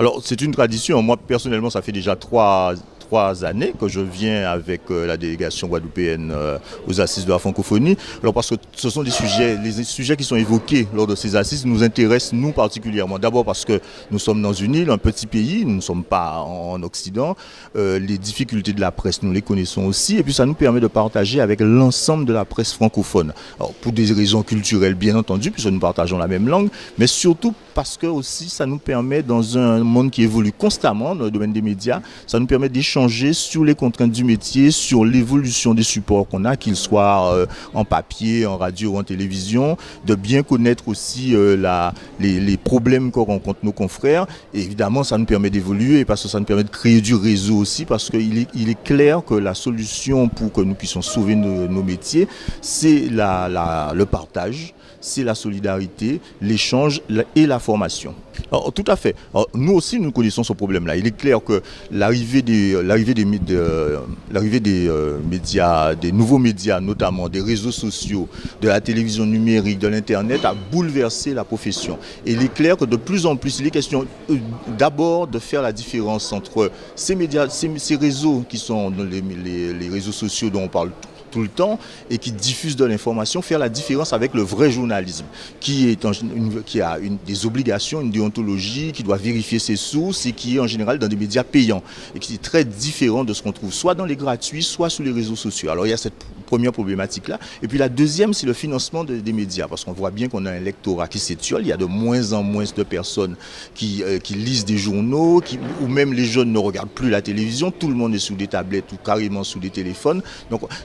Alors, c'est une tradition. Moi, personnellement, ça fait déjà trois années que je viens avec la délégation guadeloupéenne aux assises de la francophonie. Alors, parce que ce sont les sujets qui sont évoqués lors de ces assises nous intéressent, nous particulièrement. D'abord parce que nous sommes dans une île, un petit pays, nous ne sommes pas en Occident. Les difficultés de la presse, nous les connaissons aussi. Et puis, ça nous permet de partager avec l'ensemble de la presse francophone. Alors, pour des raisons culturelles, bien entendu, puisque nous partageons la même langue, mais surtout parce que aussi, ça nous permet, dans un monde qui évolue constamment dans le domaine des médias, ça nous permet d'échanger sur les contraintes du métier, sur l'évolution des supports qu'on a, qu'ils soient en papier, en radio ou en télévision, de bien connaître aussi les problèmes que rencontrent nos confrères. Et évidemment, ça nous permet d'évoluer parce que ça nous permet de créer du réseau aussi, parce qu'il est clair que la solution pour que nous puissions sauver nos métiers, c'est le partage, c'est la solidarité, l'échange et la formation. Alors, tout à fait. Alors, nous aussi, nous connaissons ce problème-là. Il est clair que l'arrivée des médias, des nouveaux médias, notamment des réseaux sociaux, de la télévision numérique, de l'Internet, a bouleversé la profession. Et il est clair que de plus en plus, il est question d'abord de faire la différence entre ces médias, ces réseaux qui sont les réseaux sociaux dont on parle tout le temps et qui diffusent de l'information, faire la différence avec le vrai journalisme qui a des obligations, une déontologie, qui doit vérifier ses sources et qui est en général dans des médias payants et qui est très différent de ce qu'on trouve soit dans les gratuits, soit sur les réseaux sociaux. Alors il y a cette première problématique-là. Et puis la deuxième, c'est le financement des médias, parce qu'on voit bien qu'on a un lectorat qui s'étiole. Il y a de moins en moins de personnes qui lisent des journaux, ou même les jeunes ne regardent plus la télévision. Tout le monde est sous des tablettes ou carrément sous des téléphones.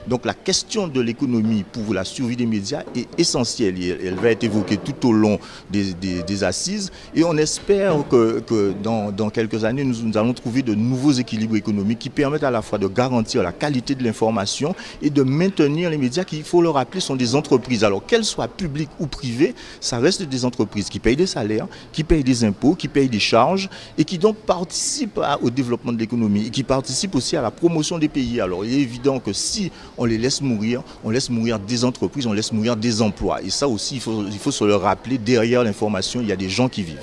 Donc la question de l'économie pour la survie des médias est essentielle. Elle va être évoquée tout au long des assises. Et on espère que dans quelques années, nous allons trouver de nouveaux équilibres économiques qui permettent à la fois de garantir la qualité de l'information et de maintenir les médias qui, il faut le rappeler, sont des entreprises. Alors qu'elles soient publiques ou privées, ça reste des entreprises qui payent des salaires, qui payent des impôts, qui payent des charges et qui donc participent au développement de l'économie et qui participent aussi à la promotion des pays. Alors il est évident que si on les laisse mourir, on laisse mourir des entreprises, on laisse mourir des emplois. Et ça aussi, il faut se le rappeler, derrière l'information, il y a des gens qui vivent.